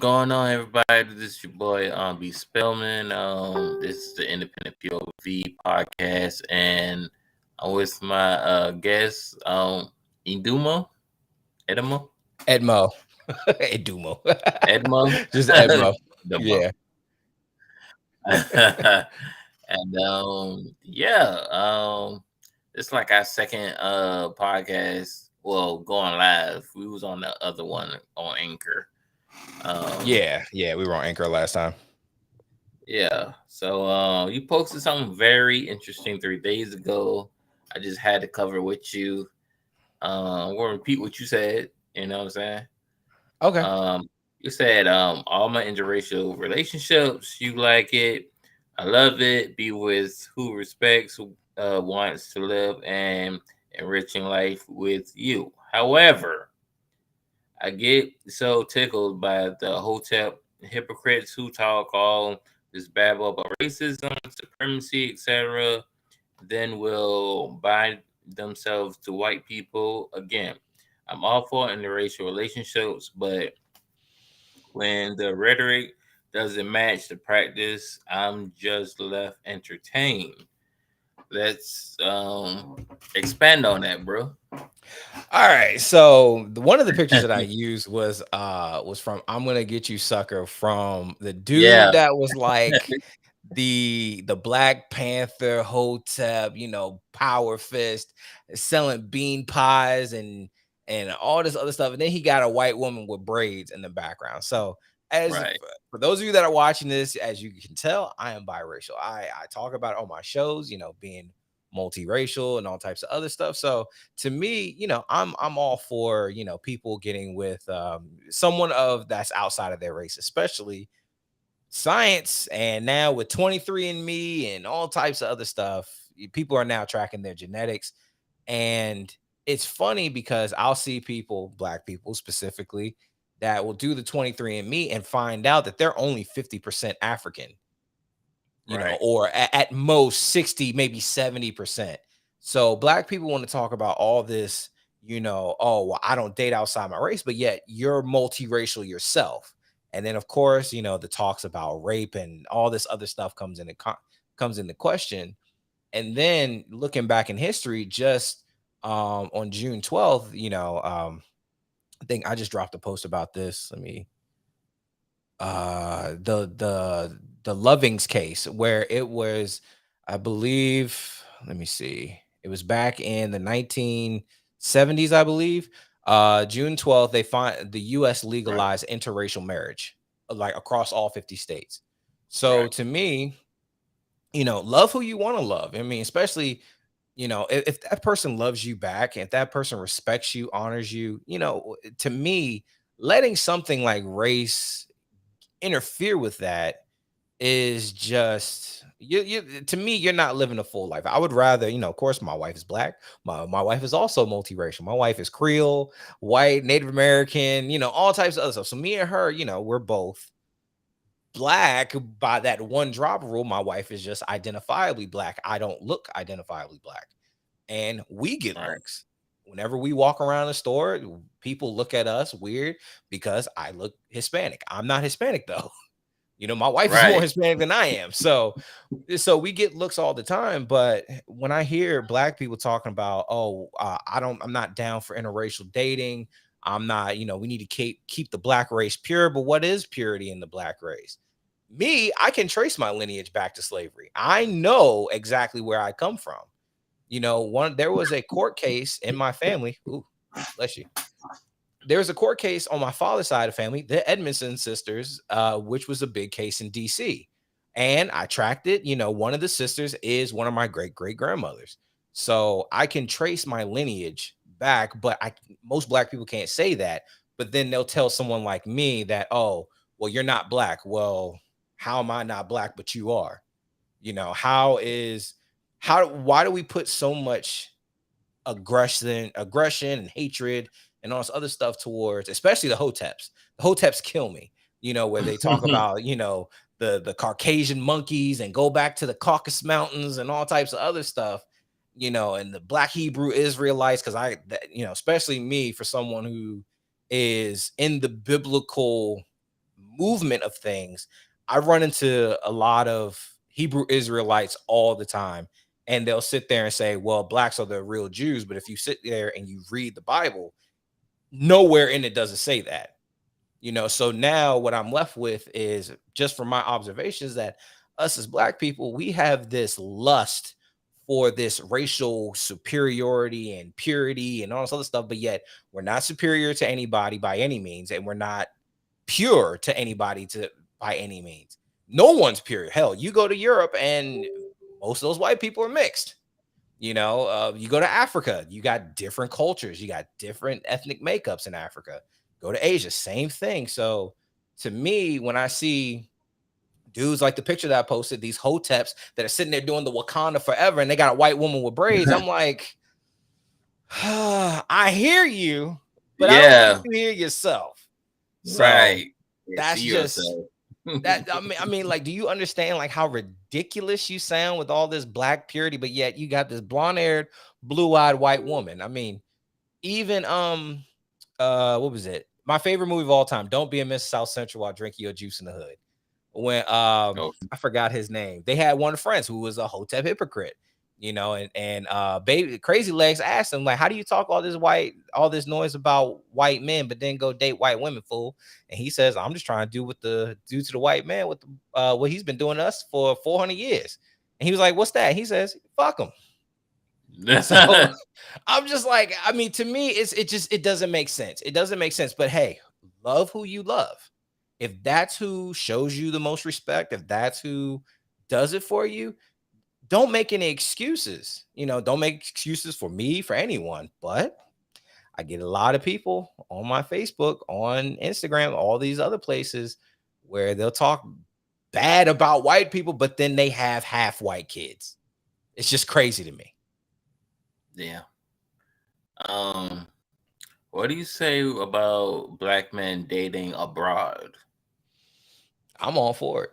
going on, everybody? This is your boy B Spellman. This is the Independent POV podcast, and I'm with my guest, Edumo, Edmo, Edmo. Edumo. Edmo, Just Edmo. Edmo. Yeah. and yeah, it's like our second podcast. Well, going live. We was on the other one on Anchor. Yeah. We were on Anchor last time. Yeah. So you posted something very interesting 3 days ago. I just had to cover with you. I'm gonna repeat what you said, you know what I'm saying? Okay. Um you said all my interracial relationships, you like it. I love it. Be with who respects, who wants to live and enriching life with you. However, I get so tickled by the hotel hypocrites who talk all this babble about racism, supremacy, etc., then will bind themselves to white people. Again, I'm all for interracial relationships, but when the rhetoric doesn't match the practice, I'm just left entertained. Let's expand on that, bro. All right. So one of the pictures that I used was from I'm Gonna Get You Sucker, from the Yeah, dude that was like the Black Panther Hotep, power fist, selling bean pies and all this other stuff. And then he got a white woman with braids in the background. So as right. for those of you that are watching this, as you can tell, I am biracial. I talk about it on my shows, being multiracial and all types of other stuff. So to me, I'm all for, people getting with someone of that's outside of their race, especially science. And now with 23andMe and all types of other stuff, people are now tracking their genetics. And it's funny because I'll see people, black people specifically, that will do the 23andMe and find out that they're only 50% African, Right. or at most 60, maybe 70%. So black people want to talk about all this, oh, well, I don't date outside my race, but yet you're multiracial yourself. And then of course, the talks about rape and all this other stuff comes into question. And then looking back in history, just on June 12th, I think I just dropped a post about this. Let me the Lovings case, where it was, I believe, let me see, it was back in the 1970s, I believe. June 12th, they find the US Right. legalized interracial marriage, like across all 50 states. So Right. to me, love who you want to love. I mean, especially, if that person loves you back, if that person respects you, honors you, to me, letting something like race interfere with that is just, you to me, you're not living a full life. I would rather, of course, my wife is black. My wife is also multiracial. My wife is Creole, white, Native American, all types of other stuff. So me and her, we're both black by that one drop rule. My wife is just identifiably black. I don't look identifiably black. And we get Right. looks. Whenever we walk around the store, people look at us weird because I look Hispanic. I'm not Hispanic though. My wife is more Right. Hispanic than I am. So we get looks all the time. But when I hear black people talking about, oh, I'm not down for interracial dating. I'm not, we need to keep the black race pure. But what is purity in the black race? Me, I can trace my lineage back to slavery. I know exactly where I come from. There was a court case in my family. Ooh, bless you. There's a court case on my father's side of family, the Edmondson sisters, which was a big case in DC. And I tracked it. One of the sisters is one of my great great grandmothers. So I can trace my lineage back, but most black people can't say that. But then they'll tell someone like me that, oh, well, you're not black. Well, how am I not black, but you are? Why do we put so much aggression and hatred and all this other stuff towards, especially the hoteps? The hoteps kill me, where they talk about, the Caucasian monkeys and go back to the Caucasus Mountains and all types of other stuff, and the Black Hebrew Israelites. Because especially me, for someone who is in the biblical movement of things, I run into a lot of Hebrew Israelites all the time, and they'll sit there and say, well, blacks are the real Jews. But if you sit there and you read the Bible, nowhere in it does it say that. So now what I'm left with is, just from my observations, that us as black people, we have this lust for this racial superiority and purity and all this other stuff, but yet we're not superior to anybody by any means, and we're not pure to anybody to by any means. No one's pure. Hell, you go to Europe and most of those white people are mixed. You go to Africa, you got different cultures, you got different ethnic makeups in Africa. Go to Asia, same thing. So to me, when I see dudes like the picture that I posted, these hoteps that are sitting there doing the Wakanda forever, and they got a white woman with braids, I'm like, I hear you, but I don't think Yeah, you hear yourself. So right. Yeah, see that's just yourself. that. I mean, like, do you understand like how ridiculous you sound with all this black purity, but yet you got this blonde-haired, blue-eyed white woman? I mean, even what was it? My favorite movie of all time, Don't Be a Miss South Central While Drinking Your Juice in the Hood. When Oh, I forgot his name. They had one of the friends who was a hotep hypocrite, and baby Crazy Legs asked him, like, how do you talk all this noise about white men, but then go date white women, fool? And he says, I'm just trying to do to the white man with what he's been doing to us for 400 years. And he was like, what's that? He says, fuck him. So I'm just like, I mean, to me, it doesn't make sense. It doesn't make sense. But hey, love who you love. If that's who shows you the most respect, if that's who does it for you, don't make any excuses. Don't make excuses for me, for anyone. But I get a lot of people on my Facebook, on Instagram, all these other places where they'll talk bad about white people, but then they have half white kids. It's just crazy to me. yeah. Um, what do you say about black men dating abroad? I'm all for it.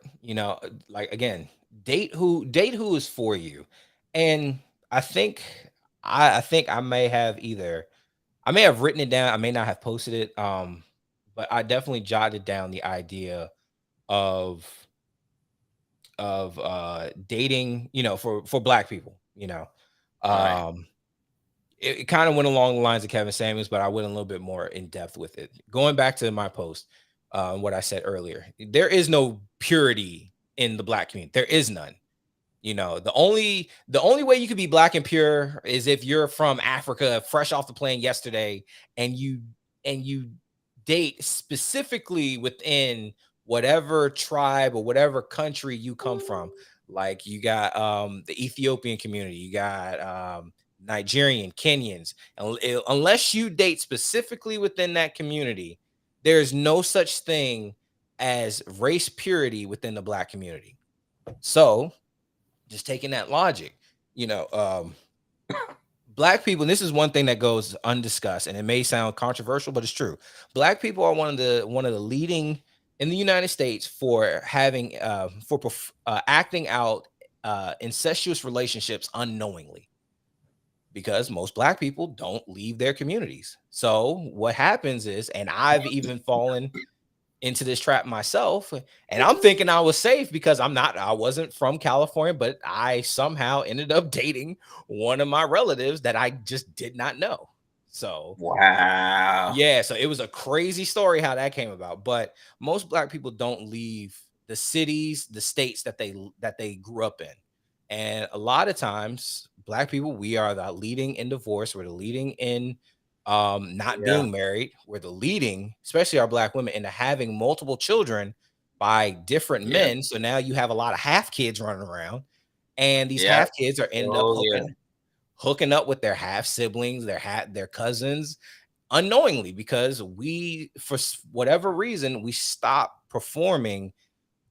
Like, again, date who is for you. And I think I think I may have written it down, I may not have posted it. But I definitely jotted down the idea of dating, for black people. Right. Um it kind of went along the lines of Kevin Samuels, but I went a little bit more in depth with it. Going back to my post, what I said earlier, there is no purity in the black community. There is none. The only way you could be black and pure is if you're from Africa, fresh off the plane yesterday, and you date specifically within whatever tribe or whatever country you come from. Like, you got the Ethiopian community, you got Nigerian, Kenyans, and unless you date specifically within that community, there's no such thing as race purity within the black community. So, just taking that logic, you know, um, black people, and this is one thing that goes undiscussed, and it may sound controversial, but it's true. Black people are one of the leading in the United States for having acting out incestuous relationships unknowingly, because most black people don't leave their communities. So what happens is, and I've even fallen into this trap myself, and I'm thinking I was safe because I wasn't from California, but I somehow ended up dating one of my relatives that I just did not know. So Wow. yeah, so it was a crazy story how that came about. But most black people don't leave the cities, the states that they grew up in. And a lot of times, black people, we are the leading in divorce, we're the leading in not Yeah. being married, we're the leading, especially our black women, into having multiple children by different Yeah. men. So now you have a lot of half kids running around, and these Yeah. half kids are end up Oh yeah. hooking up with their half siblings, their cousins, unknowingly, because whatever reason, we stop performing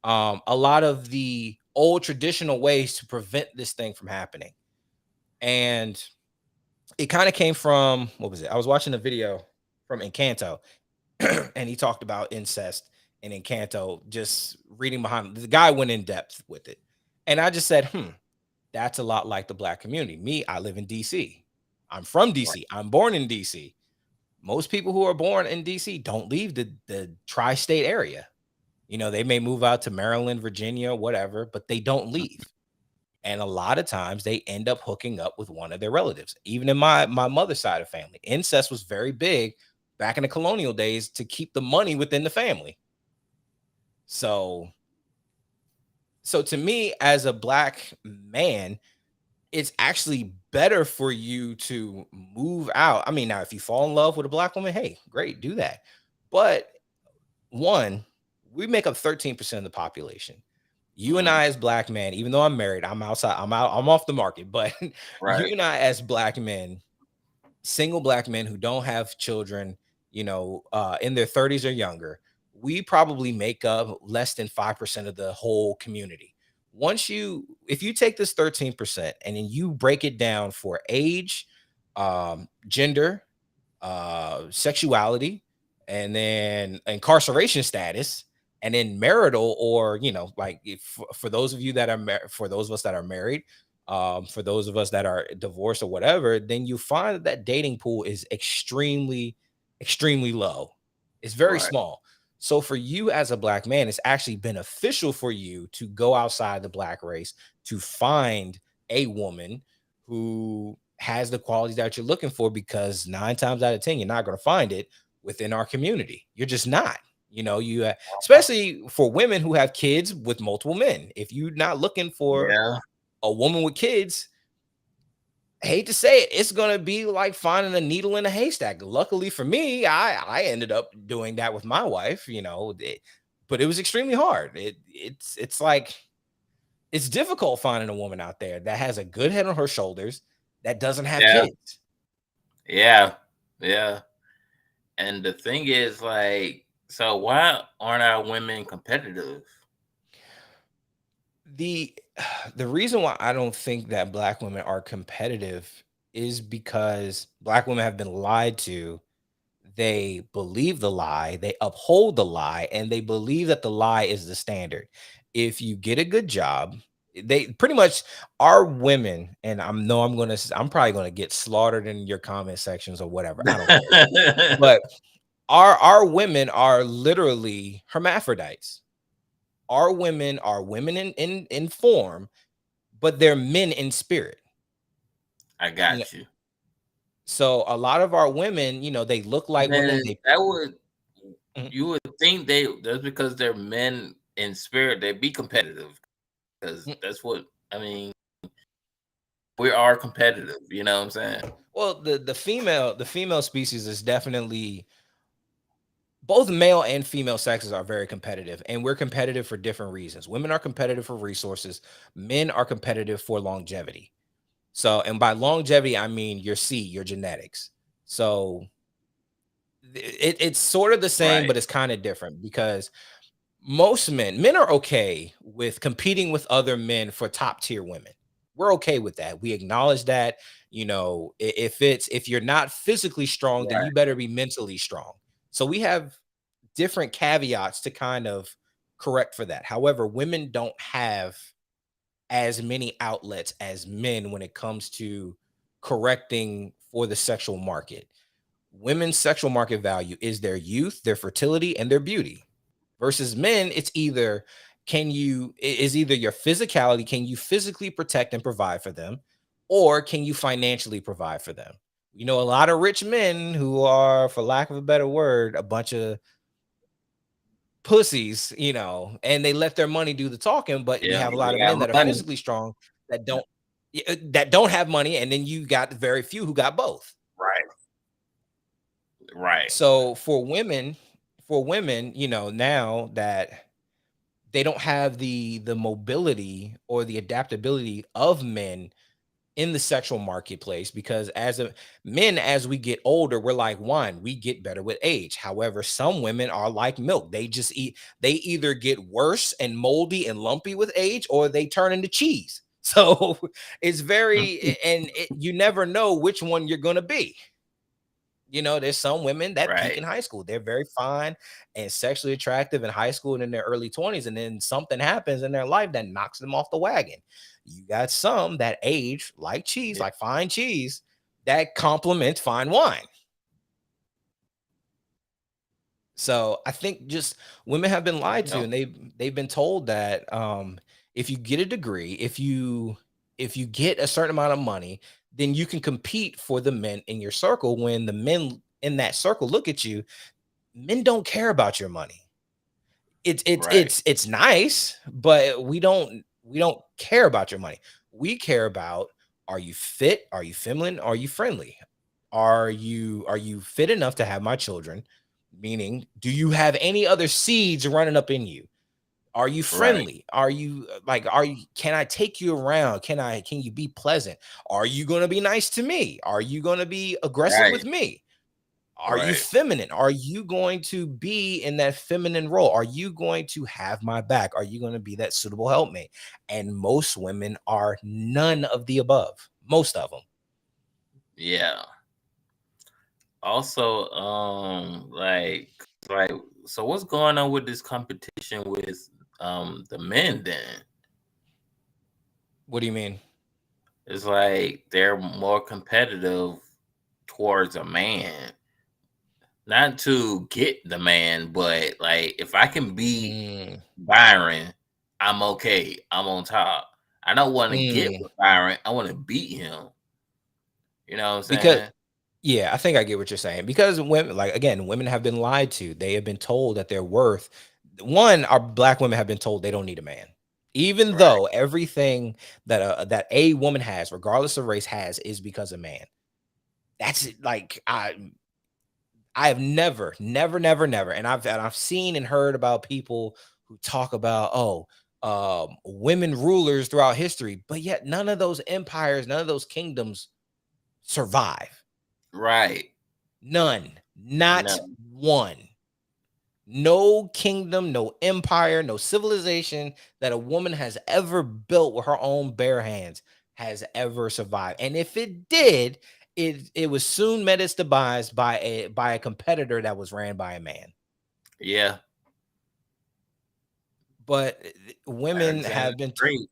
a lot of the old traditional ways to prevent this thing from happening. And it kind of came from, what was it? I was watching a video from Encanto, and he talked about incest in Encanto. Just reading behind, the guy went in depth with it, and I just said, that's a lot like the black community. Me, I live in DC. I'm from Right. DC. I'm born in DC. Most people who are born in DC don't leave the tri-state area. They may move out to Maryland, Virginia, whatever, but they don't leave. And a lot of times they end up hooking up with one of their relatives. Even in my mother's side of family, incest was very big back in the colonial days to keep the money within the family. So to me, as a black man, it's actually better for you to move out. I mean, now if you fall in love with a black woman, hey, great, do that. But one, we make up 13% of the population. You and Mhm. I as black men, even though I'm married, I'm outside, I'm off the market, but you Right. and I as black men, single black men who don't have children, in their 30s or younger, we probably make up less than 5% of the whole community. If you take this 13% and then you break it down for age, gender, sexuality, and then incarceration status, and then marital, or like, if, for those of you that are for those of us that are married, for those of us that are divorced or whatever, then you find that dating pool is extremely low. It's very Right. small. So for you as a black man, it's actually beneficial for you to go outside the black race to find a woman who has the qualities that you're looking for, because 9 times out of 10, you're not going to find it within our community. You're just not. Especially for women who have kids with multiple men. If you're not looking for Yeah. a woman with kids, I hate to say it, it's gonna be like finding a needle in a haystack. Luckily for me, I ended up doing that with my wife, but it was extremely hard. It's like it's difficult finding a woman out there that has a good head on her shoulders that doesn't have Yeah. kids. Yeah. Yeah. And the thing is, like, so why aren't our women competitive? The the reason why I don't think that black women are competitive is because black women have been lied to. They believe the lie, they uphold the lie, and they believe that the lie is the standard. If you get a good job, they pretty much are women, and I'm probably gonna get slaughtered in your comment sections or whatever. I don't care. But our women are literally hermaphrodites. Our women are women in form, but they're men in spirit. I You know, got you. so a lot of our women, they look like women. Man, They that would Mhm, you would think they that's because they're men in spirit, they'd be competitive because mhm. that's what I mean. We are competitive, you know what I'm saying? Well, the female species is definitely, both male and female sexes are very competitive, and we're competitive for different reasons. Women are competitive for resources, men are competitive for longevity. So, and by longevity, I mean your seed, your genetics. So it's sort of the same, Right. but it's kind of different, because most men are okay with competing with other men for top tier women. We're okay with that. We acknowledge that, if you're not physically strong, then Right. you better be mentally strong. So we have different caveats to kind of correct for that. However, women don't have as many outlets as men when it comes to correcting for the sexual market. Women's sexual market value is their youth, their fertility, and their beauty. Versus men, it's either is either your physicality, can you physically protect and provide for them, or can you financially provide for them? A lot of rich men who are, for lack of a better word, a bunch of pussies, and they let their money do the talking. But we Yeah, have a lot they of got men that are money. physically strong that don't have money, and then you got very few who got both. Right. Right. So for women, now that they don't have the mobility or the adaptability of men in the sexual marketplace, because as we get older, we're like wine, we get better with age. However, some women are like milk. They either get worse and moldy and lumpy with age, or they turn into cheese. So it's you never know which one you're going to be. There's some women that peak Right. in high school. They're very fine and sexually attractive in high school and in their early 20s. And then something happens in their life that knocks them off the wagon. You got some that age like cheese, Yeah. like fine cheese, that complements fine wine. So I think just women have been lied to, Yeah. and they've been told that if you get a degree, if you get a certain amount of money, then you can compete for the men in your circle. When the men in that circle look at you, men don't care about your money. Right. It's nice, but we don't care about your money. We care about, are you fit? Are you feminine? Are you friendly? Are you fit enough to have my children? Meaning, do you have any other seeds running up in you? Are you Right. friendly? Are you are you, can I take you around? Can you be pleasant? Are you going to be nice to me? Are you going to be aggressive Right. with me? Are you Right. feminine? Are you going to be in that feminine role? Are you going to have my back? Are you going to be that suitable helpmate? And most women are none of the above. Most of them. Yeah. Also, like, so what's going on with this competition with the men then? What do you mean? It's like they're more competitive towards a man, not to get the man, but like if I can beat Mm, Byron, I'm okay. I'm on top. I don't want to get mm. with Byron. I want to beat him. You know what I'm Because saying? yeah, I think I get what you're saying. Because women, like again, women have been lied to. They have been told that their worth. One, our black women have been told they don't need a man, even Right. though everything that a woman has, regardless of race, has is because of man. That's it. Like I have never, and I've seen and heard about people who talk about, women rulers throughout history, but yet none of those empires, none of those kingdoms survive. Right. None, not No. one. No kingdom, no empire, no civilization that a woman has ever built with her own bare hands has ever survived. And if it did, it was soon met its demise by a competitor that was ran by a man. Yeah. But women Alexander have been Great.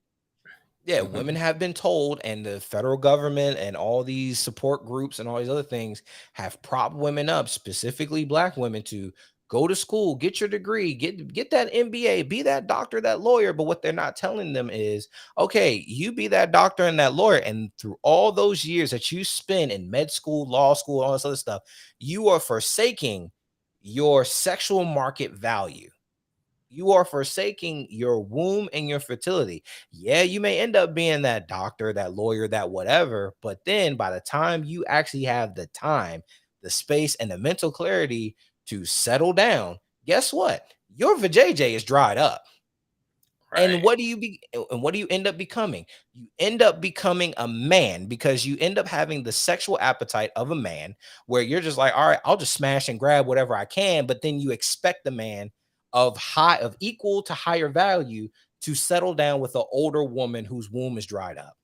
yeah, women have been told, and the federal government and all these support groups and all these other things have propped women up, specifically black women, to go to school, get your degree, get that MBA, be that doctor, that lawyer. But what they're not telling them is, okay, you be that doctor and that lawyer, and through all those years that you spend in med school, law school, all this other stuff, you are forsaking your sexual market value. You are forsaking your womb and your fertility. Yeah, you may end up being that doctor, that lawyer, that whatever, but then by the time you actually have the time, the space, and the mental clarity to settle down, guess what? Your vajayjay is dried up. And Right. what do you end up becoming? You end up becoming a man, because you end up having the sexual appetite of a man, where you're just like, all right, I'll just smash and grab whatever I can, but then you expect the man of equal to higher value to settle down with an older woman whose womb is dried up.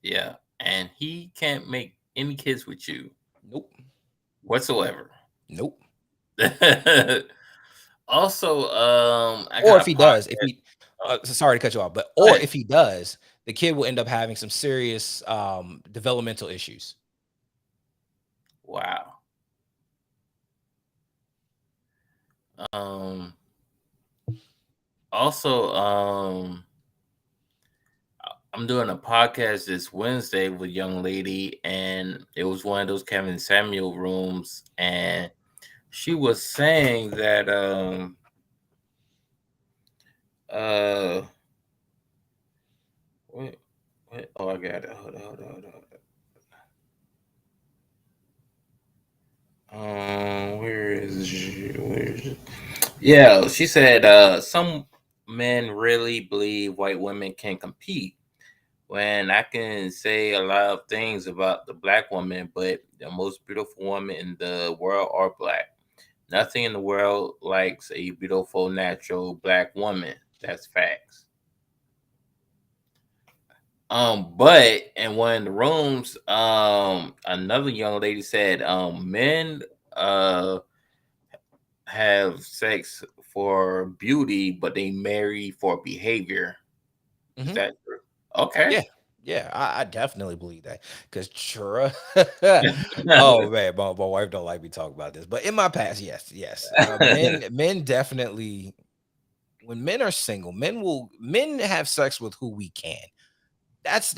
Yeah. And he can't make any kids with you Nope. whatsoever. Nope. Also, I Or got if a he does, if podcast. he sorry to cut you off, but Go or ahead. if he does, the kid will end up having some serious developmental issues. Wow. Um. Also, I'm doing a podcast this Wednesday with a young lady, and it was one of those Kevin Samuel rooms, and she was saying that uh what oh, I got it. Where is she? Where is it? Yeah, she said some men really believe white women can compete, when I can say a lot of things about the black woman, but the most beautiful woman in the world are black. Nothing in the world likes a beautiful natural black woman. That's facts. But in one of the rooms, another young lady said, men have sex for beauty, but they marry for behavior. Is Mhm. that true? Okay. Yeah. Yeah, I definitely believe that because oh man, my wife don't like me talking about this, but in my past, yes, yes, men definitely when men are single, men have sex with who we can. That's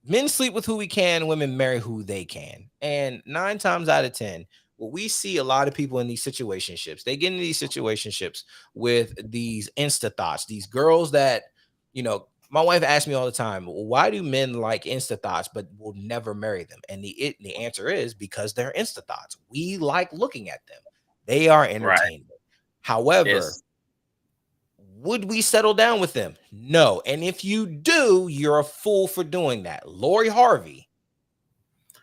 men sleep with who we can, women marry who they can. And 9 times out of 10, what we see a lot of people in these situationships, they get into these situationships with these insta thoughts, these girls that, my wife asks me all the time, "Well, why do men like insta thoughts but will never marry them?" And the answer is because they're insta thoughts. We like looking at them. They are Right. entertainment. However, Yes. would we settle down with them? No. And if you do, you're a fool for doing that. Lori Harvey,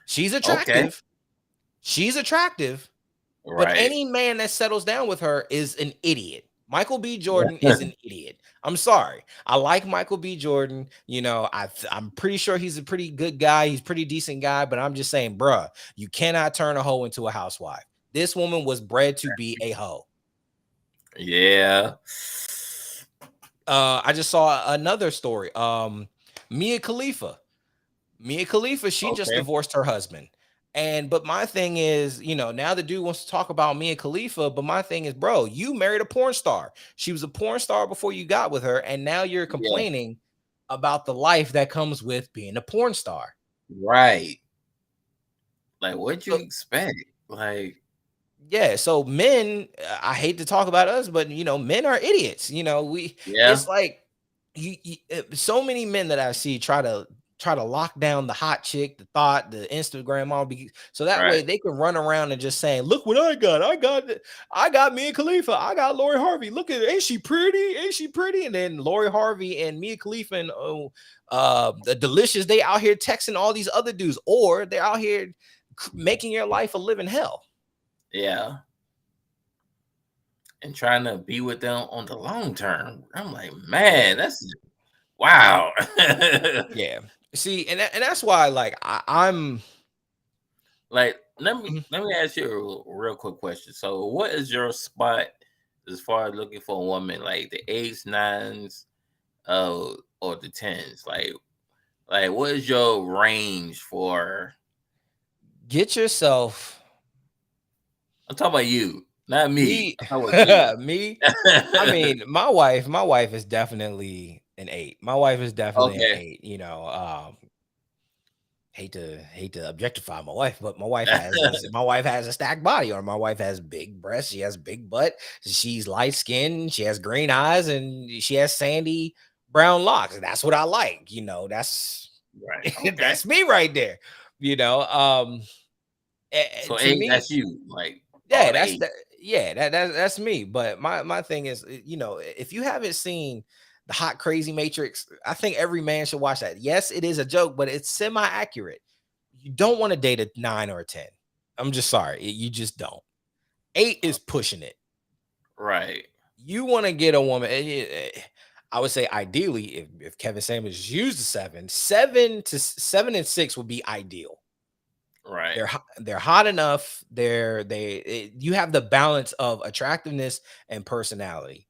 she's Okay. attractive. She's attractive, but Right. any man that settles down with her is an idiot. Michael B. Jordan is an idiot. I'm sorry. I like Michael B. Jordan. I'm pretty sure he's a pretty good guy. He's a pretty decent guy, but I'm just saying, bruh, you cannot turn a hoe into a housewife. This woman was bred to be a hoe. Yeah. I just saw another story. Mia Khalifa. Mia Khalifa, she just Okay. divorced her husband. But my thing is, now the dude wants to talk about Mia Khalifa, but my thing is, bro, you married a porn star. She was a porn star before you got with her, and now you're Yeah. complaining about the life that comes with being a porn star. Right. Like, what'd you So, expect? Like, yeah, so men, I hate to talk about us, but men are idiots. yeah. It's like so many men that I see try to lock down the hot chick, the thought, the Instagram model, so that way Right. they can run around and just saying, "Look what I got! I got Mia Khalifa, I got Lori Harvey. Look at her, ain't she pretty? Ain't she pretty?" And then Lori Harvey and Mia Khalifa and the delicious, they out here texting all these other dudes, or they're out here making your life a living hell. Yeah. And trying to be with them on the long term. I'm like, Yeah. man, that's wow. Yeah. See, and that's why, like, I'm. Like, let me Mhm. let me ask you a real quick question. So, what is your spot as far as looking for a woman? Like the eights, nines, or the tens? Like what is your range for? Get yourself I'm talking about you, not me. me, I'm talking about you. me. I mean, my wife is definitely an eight. My wife is definitely an Okay. eight. Hate to objectify my wife, but my wife has a stacked body, or my wife has big breasts, she has big butt, she's light skinned, she has green eyes, and she has sandy brown locks. And that's what I like. That's Right. Okay. that's me right there. You know, um, So to eight, me, that's you. Like yeah, all the that's eight. that. Yeah, that's me. But my thing is, if you haven't seen the Hot Crazy Matrix, I think every man should watch that. Yes, it is a joke, but it's semi accurate. You don't want to date a 9 or a 10. I'm just sorry, you just don't. Eight is pushing it. Right. You want to get a woman. I would say ideally, if Kevin Samuels used a seven, 7 and 6 would be ideal. Right. They're hot enough. You have the balance of attractiveness and personality.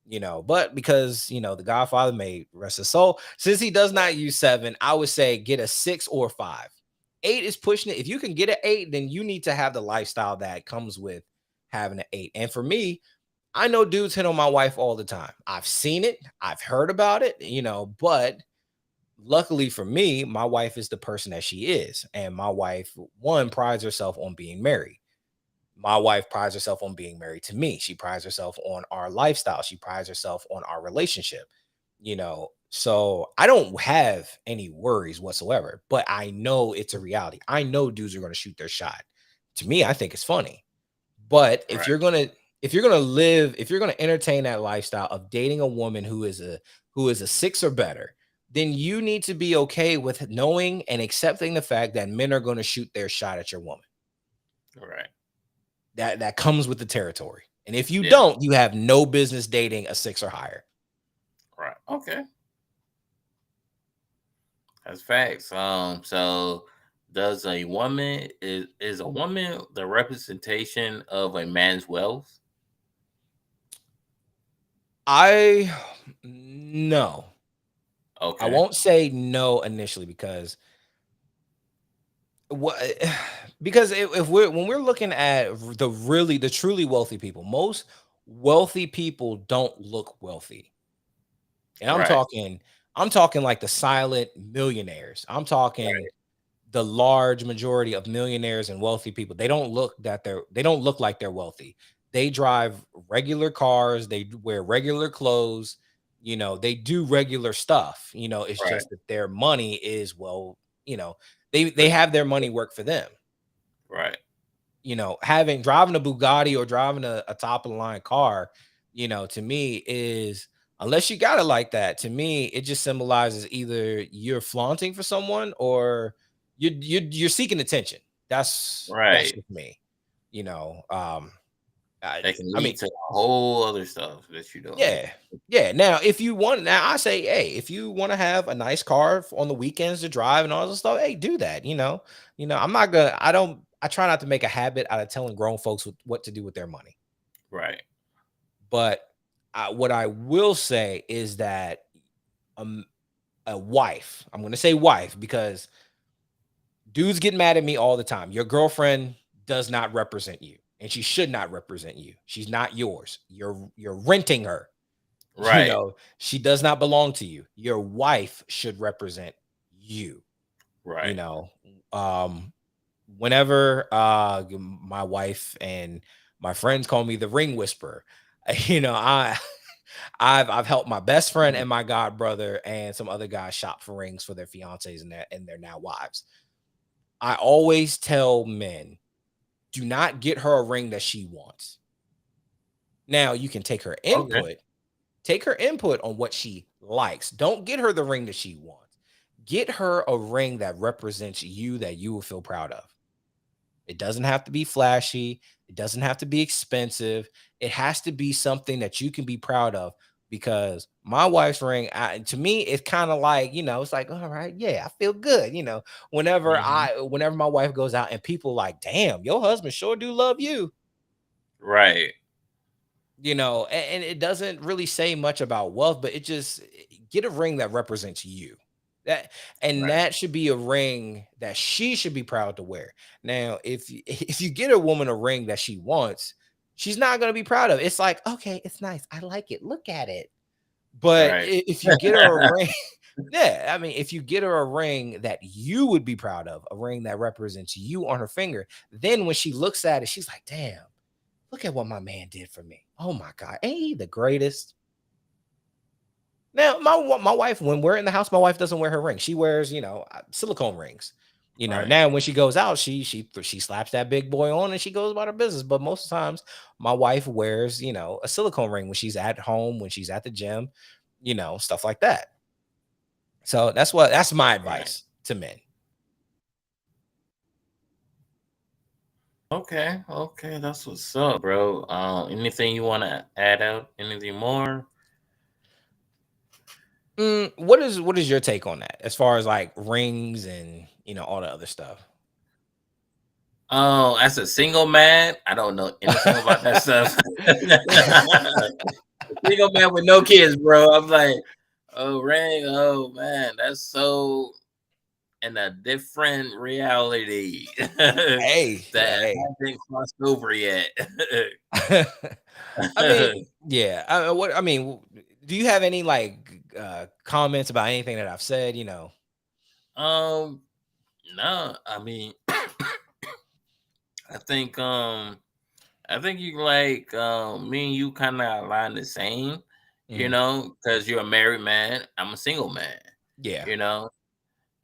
But because the Godfather may rest his soul, since he does not use seven, I would say get a 6 or 5. Eight is pushing it. If you can get an eight, then you need to have the lifestyle that comes with having an eight. And for me, I know dudes hit on my wife all the time. I've seen it, I've heard about it, but luckily for me, my wife is the person that she is. And my wife, one, prides herself on being married. My wife prides herself on being married to me. She prides herself on our lifestyle. She prides herself on our relationship. So I don't have any worries whatsoever, but I know it's a reality. I know dudes are going to shoot their shot. To me, I think it's funny. But if Right. you're gonna entertain that lifestyle of dating a woman who is a 6 or better, then you need to be okay with knowing and accepting the fact that men are going to shoot their shot at your woman. Right. That comes with the territory. And if you Yeah. don't, you have no business dating a 6 or higher. Right. Okay. That's facts. So does a woman is a woman the representation of a man's wealth? I no. I Okay. won't say no initially because what because if we're when we're looking at the truly wealthy people, most wealthy people don't look wealthy. And Right. I'm talking like the silent millionaires. I'm talking Right. the large majority of millionaires and wealthy people. They don't look like they're wealthy. They drive regular cars, wear regular clothes, they do regular stuff. It's Right. just that their money is you know, they have their money work for them. Right. Having driving a Bugatti or driving a top of the line car, to me is, unless you got it like that, to me, it just symbolizes either you're flaunting for someone or you're seeking attention. That's Right. just me. You know, um, I, That can I mean, lead to a whole other stuff that you don't need. yeah, yeah. Now, if you want, now I say, hey, if you want to have a nice car on the weekends to drive and all this stuff, hey, do that. I'm not gonna. I try not to make a habit out of telling grown folks what to do with their money. Right. But what I will say is that um, a wife, I'm going to say wife because dudes get mad at me all the time. Your girlfriend does not represent you, and she should not represent you. She's not yours. You're renting her. Right. She does not belong to you. Your wife should represent you. You Right. know, um, whenever my wife and my friends call me the ring whisperer, I I've helped my best friend Mm. and my god brother and some other guys shop for rings for their fiancés and their now wives. I always tell men, do not get her a ring that she wants. Now you can Okay. take her input on what she likes. Don't get her the ring that she wants. Get her a ring that represents you, that you will feel proud of. It doesn't have to be flashy. It doesn't have to be expensive. It has to be something that you can be proud of, because my wife's ring, to me, it's kind of like, it's like, all right, yeah, I feel good. Hmm. Whenever my wife goes out and people like, damn, your husband sure do love you, Right. and it doesn't really say much about wealth, but get a ring that represents you. That and Right. that should be a ring that she should be proud to wear. Now, if you get a woman a ring that she wants, she's not going to be proud of it. It's like, okay, it's nice, I like it, look at it. But Right. if you get her a ring, yeah, I mean, if you get her a ring that you would be proud of, a ring that represents you on her finger, then when she looks at it, she's like, damn, look at what my man did for me. Oh my God, ain't he the greatest? Now, my wife, when we're in the house, my wife doesn't wear her ring. She wears, silicone rings. Right. Now when she goes out, she slaps that big boy on and she goes about her business. But most of the times, my wife wears, a silicone ring when she's at home, when she's at the gym, stuff like that. So that's my Right. advice to men. Okay. Okay. That's what's up, bro. Anything you want to add out? Anything more? What is your take on that as far as like rings and all the other stuff? Oh, as a single man, I don't know anything about that stuff. Single man with no kids, bro. I'm like, oh, ring. Oh man, that's so in a different reality that Hey, hey. hasn't crossed over yet. I mean, yeah. I mean, do you have any like comments about anything that I've said? um, no, I mean, I think I think you like me and you kind of align the same, Mhm. because you're a married man, I'm a single man, Yeah. you know,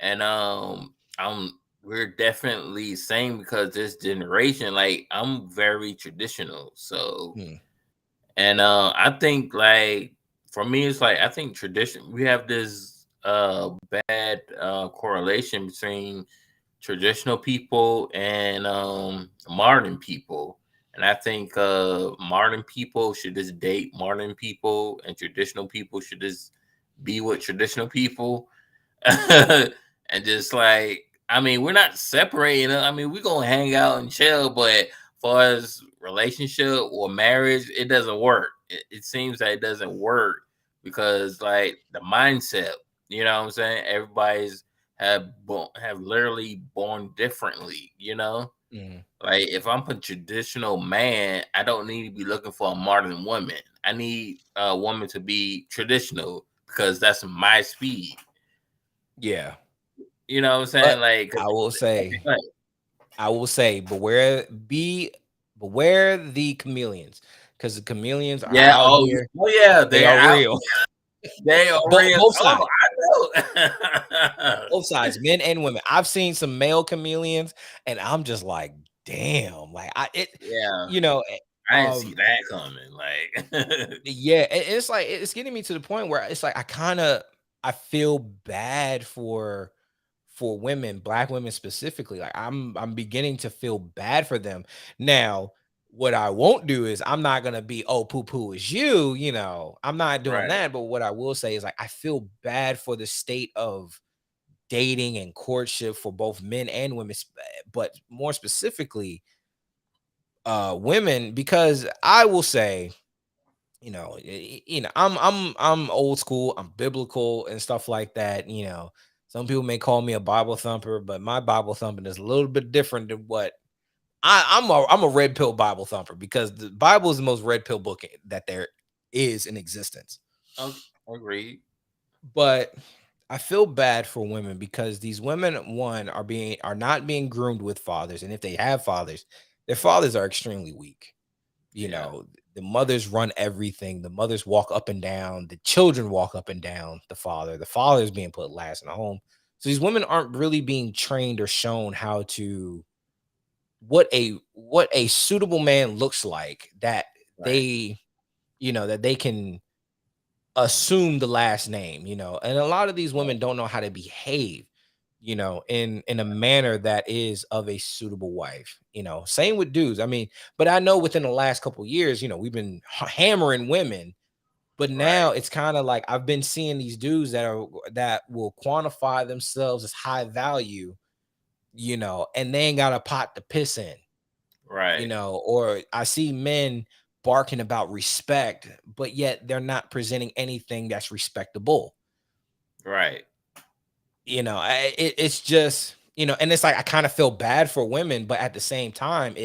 and I'm we're definitely same because this generation, like I'm very traditional, so Mm, and I think like for me it's like I think tradition we have this bad correlation between traditional people and modern people. And I think modern people should just date modern people, and traditional people should just be with traditional people. And just like, I mean, we're not separating. I mean, we're gonna hang out and chill, but far as relationship or marriage, it doesn't work. It seems that it doesn't work because like the mindset. You know what I'm saying? Everybody's have literally born differently. Mhm. Like if I'm a traditional man, I don't need to be looking for a modern woman. I need a woman to be traditional because that's my speed. Yeah. You know what I'm saying? But Like, I will say like, I will say, beware the chameleons, because the chameleons are yeah, out here. oh yeah, They they're are out. real. They are Both real. both Oh, sides, I know. both sides, men and women. I've seen some male chameleons, and I'm just like, damn, like Yeah, you know, eh, I didn't see um, that coming. Like, yeah, it's like it's getting me to the point where it's like I feel bad for women, black women specifically. Like I'm beginning to feel bad for them. Now, what I won't do is I'm not gonna be, oh, poo-poo is you, I'm not doing right, that. But what I will say is like I feel bad for the state of dating and courtship for both men and women, but more specifically, women, because I will say, I'm old school, I'm biblical and stuff like that. Some people may call me a Bible thumper, but my Bible thumping is a little bit different than what I'm a red pill Bible thumper, because the Bible is the most red pill book that there is in existence. okay, agreed. But I feel bad for women because these women, one, are not being groomed with fathers, and if they have fathers, their fathers are extremely weak. you Yeah, know the mothers run everything. The mothers walk up and down, the children walk up and down the father is being put last in the home. So these women aren't really being trained or shown how to what a suitable man looks like, that right, they that they can assume the last name. And a lot of these women don't know how to behave, in a manner that is of a suitable wife. Same with dudes. I mean, but I know within the last couple years, we've been hammering women, but now right, it's kind of like I've been seeing these dudes that will quantify themselves as high value, and they ain't got a pot to piss in. right, Or I see men barking about respect, but yet they're not presenting anything that's respectable. right. It's just, and it's like I kind of feel bad for women, but at the same time,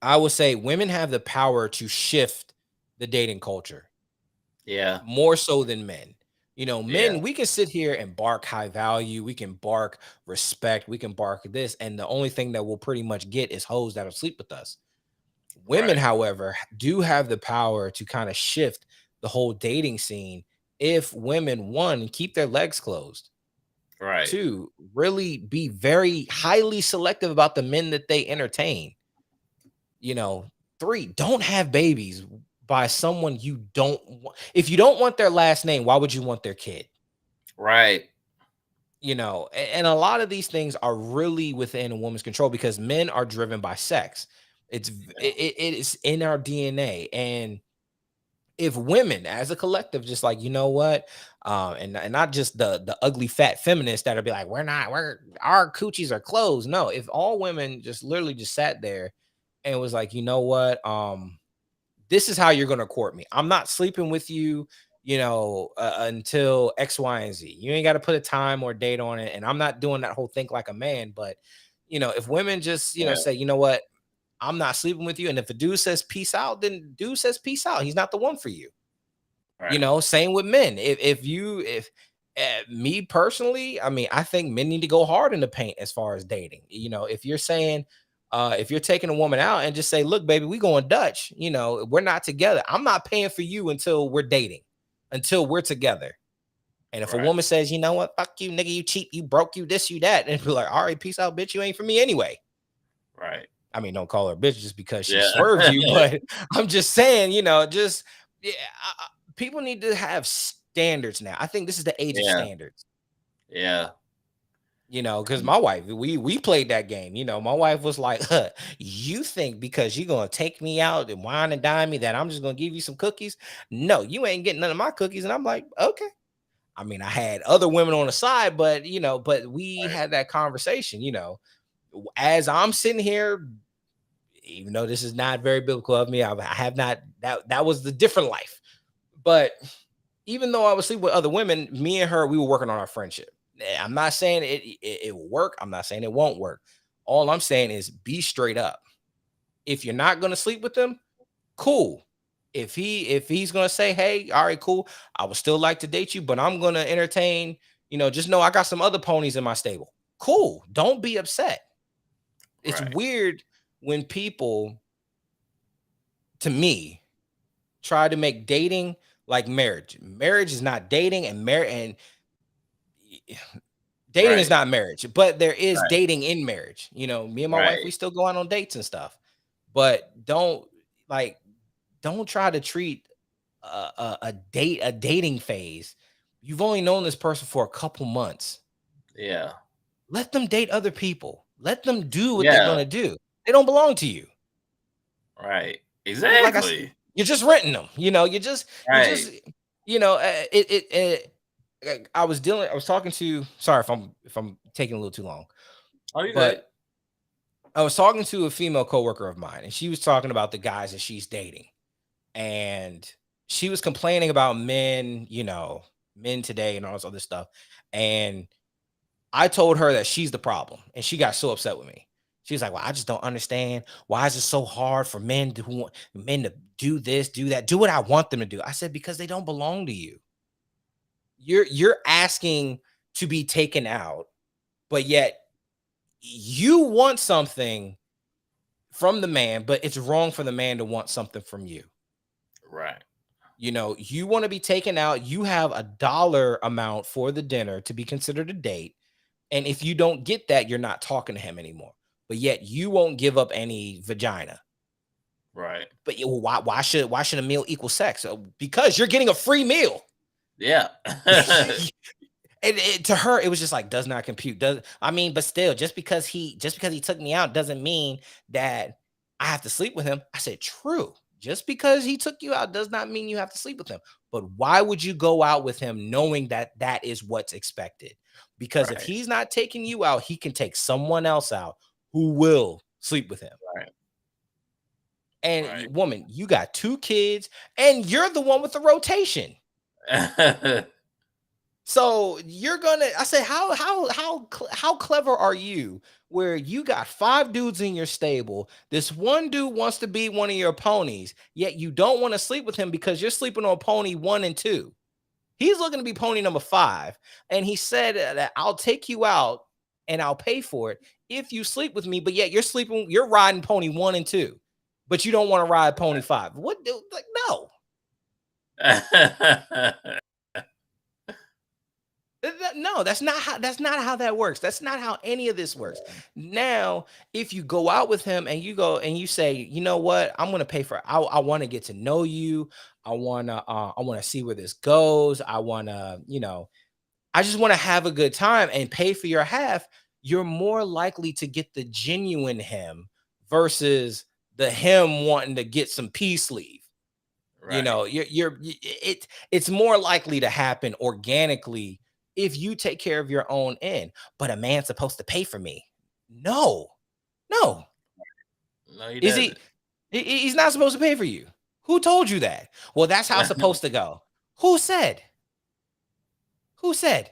I would say women have the power to shift the dating culture Yeah, more so than men. yeah, Men, we can sit here and bark high value, we can bark respect, we can bark this, and the only thing that we'll pretty much get is hoes that'll sleep with us. Women, right, however, do have the power to kind of shift the whole dating scene if women, one, keep their legs closed, right, two, really be very highly selective about the men that they entertain, you know, three, don't have babies by someone you don't want. If you don't want their last name, why would you want their kid? right. And a lot of these things are really within a woman's control because men are driven by sex. It is in our DNA. And if women as a collective just like, you know what, and not just the ugly fat feminists that'll be like, we're our coochies are closed. No, if all women just literally just sat there and was like, you know what, this is how you're going to court me. I'm not sleeping with you, until X, Y, and Z. You ain't got to put a time or date on it. And I'm not doing that whole think like a man. But, if women just, Yeah, say, you know what, I'm not sleeping with you. And if a dude says peace out, then dude says peace out. He's not the one for you. right. Same with men. If me personally, I mean, I think men need to go hard in the paint as far as dating. If you're saying, if you're taking a woman out and just say, look, baby, we going Dutch, we're not together. I'm not paying for you until we're dating, until we're together. And if a Right, woman says, you know what, fuck you, nigga, you cheap, you broke, you this, you that, and be like, all right, peace out, bitch, you ain't for me anyway. right. I mean, don't call her a bitch just because she Yeah, swerved you, but I'm just saying, just yeah, people need to have standards now. I think this is the age of yeah, standards. yeah, Because my wife, we played that game. My wife was like, you think because you're gonna take me out and wine and dine me that I'm just gonna give you some cookies? No, you ain't getting none of my cookies. And I'm like, okay. I mean, I had other women on the side, but we right. had that conversation, as I'm sitting here, even though this is not very biblical of me, I have not that was the different life. But even though I was sleeping with other women, me and her, we were working on our friendship. I'm not saying it will work. I'm not saying it won't work. All I'm saying is be straight up. If you're not gonna sleep with them, cool. If he's gonna say, hey, all right, cool, I would still like to date you, but I'm gonna entertain, just know I got some other ponies in my stable. Cool. Don't be upset. It's Right. weird when people, to me, try to make dating like marriage. Marriage is not dating, and marriage and dating is Right. not marriage, but there is Right. dating in marriage. Me and my wife, we Right. still go out on dates and stuff, but like don't try to treat a dating phase. You've only known this person for a couple months. Yeah. Let them date other people. Let them do what they're Yeah. gonna do. They don't belong to you. Right. Like I said, Exactly. you're just renting them. You just, Right. I was talking to. Sorry if I'm taking a little too long, Oh, you but good? I was talking to a female coworker of mine, and she was talking about the guys that she's dating, and she was complaining about men, men today and all this other stuff. And I told her that she's the problem, and she got so upset with me. She's like, "Well, I just don't understand. Why is it so hard for men to do this, do that, do what I want them to do?" I said, "Because they don't belong to you. You're asking to be taken out, but yet you want something from the man, but it's wrong for the man to want something from you. Right. You want to be taken out. You have a dollar amount for the dinner to be considered a date. And if you don't get that, you're not talking to him anymore. But yet you won't give up any vagina. Right. But why should a meal equal sex? Because you're getting a free meal." Yeah. And to her, it was just like, does not compute. Does I mean, but still, just because he took me out doesn't mean that I have to sleep with him. I said, true. Just because he took you out does not mean you have to sleep with him. But why would you go out with him knowing that that is what's expected? Because if Right. he's not taking you out, he can take someone else out who will sleep with him. Right. And Right. woman, you got two kids, and you're the one with the rotation. So you're gonna. I said, how clever are you? Where you got five dudes in your stable, this one dude wants to be one of your ponies, yet you don't want to sleep with him because you're sleeping on pony one and two. He's looking to be pony number five, and he said that I'll take you out and I'll pay for it if you sleep with me. But yet you're riding pony one and two, but you don't want to ride pony five. What? Like no. No, that's not how that works. That's not how any of this works. Now, if you go out with him and you go and you say, you know what, I'm gonna pay for it. I want to get to know you. I wanna see where this goes. I just want to have a good time and pay for your half. You're more likely to get the genuine him versus the him wanting to get some peace leave. Right. It's more likely to happen organically if you take care of your own end. But a man's supposed to pay for me. No, no. No, he Is he? doesn't. He's not supposed to pay for you. Who told you that? Well, that's how it's supposed to go. Who said? Who said?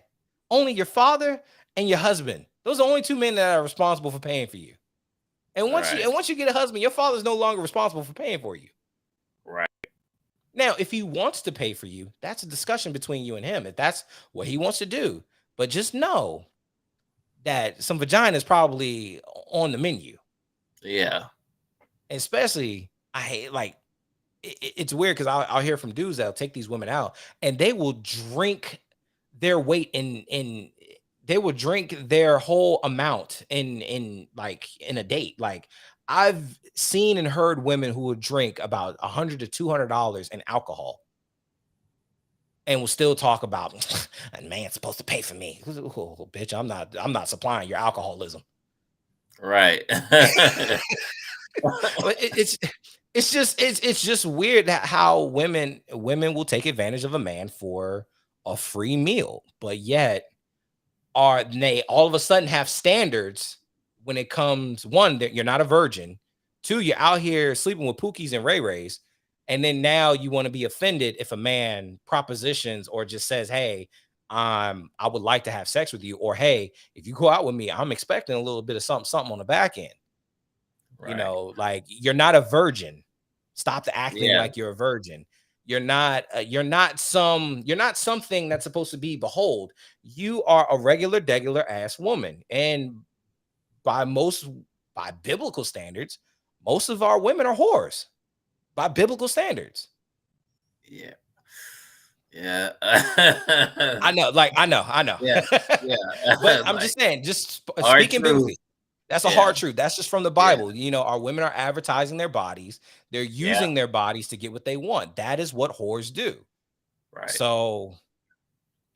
Only your father and your husband. Those are the only two men that are responsible for paying for you. And once you Right. and once you get a husband, your father's no longer responsible for paying for you. Right. Now, if he wants to pay for you, that's a discussion between you and him. If that's what he wants to do, but just know that some vagina is probably on the menu. Yeah. Especially, I hate like it's weird because I'll hear from dudes that'll take these women out and they will drink their weight in they will drink their whole amount in a date. Like I've seen and heard women who would drink about $100 to $200 in alcohol and will still talk about a man's supposed to pay for me. Oh, bitch, I'm not supplying your alcoholism. Right. It's just weird how women will take advantage of a man for a free meal, but yet are they all of a sudden have standards when it comes one that you're not a virgin, two you're out here sleeping with Pookies and Ray Rays, And then now you want to be offended if a man propositions or just says, "Hey, I would like to have sex with you," or "Hey, if you go out with me, I'm expecting a little bit of something, something on the back end." Right. Like, you're not a virgin. Stop acting Yeah. like you're a virgin. You're not something that's supposed to be behold. You are a regular, degular ass woman, and by most by biblical standards, most of our women are whores by biblical standards. Yeah. Yeah. I know. Yeah. But Yeah. I'm Like just saying, hard speaking truth. biblically, that's a Yeah. hard truth. That's just from the Yeah. Bible. Our women are advertising their bodies. They're Yeah. using their bodies to get what they want. That is what whores do. Right. So,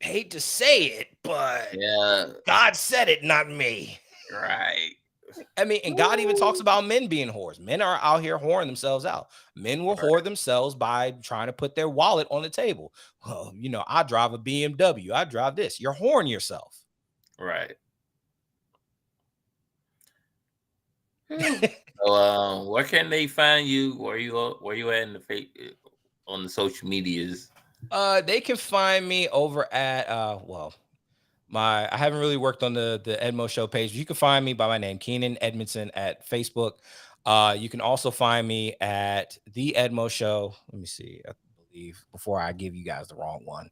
hate to say it, but Yeah. God said it, not me. Right. I mean, and God even talks Woo. about men being whores. Men are out here whoring themselves out. Men will whore Right. themselves by trying to put their wallet on the table. Well, I drive a BMW. I drive this. You're whoring yourself. Right. So, where can they find you? Where you at in the on the social medias? They can find me over at well, I haven't really worked on the Edmo Show page. You can find me by my name, Keenan Edmondson, at Facebook. You can also find me at the Edmo Show. Let me see. I believe before I give you guys the wrong one.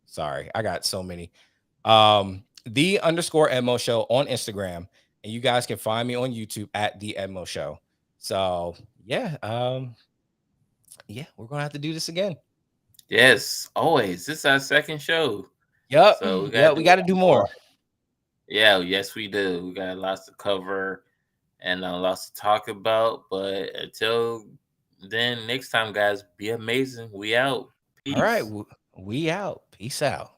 Sorry, I got so many. The underscore Edmo Show on Instagram, and you guys can find me on YouTube at the Edmo Show. So yeah, yeah, we're gonna have to do this again. Yes, always. This is our second show, Yep, so we gotta yep, we do got a to do lot more. more. Yeah, yes, we do. We got lots to cover and lots to talk about. But until then, next time, guys, be amazing. We out. All right, Peace. we out. Peace out.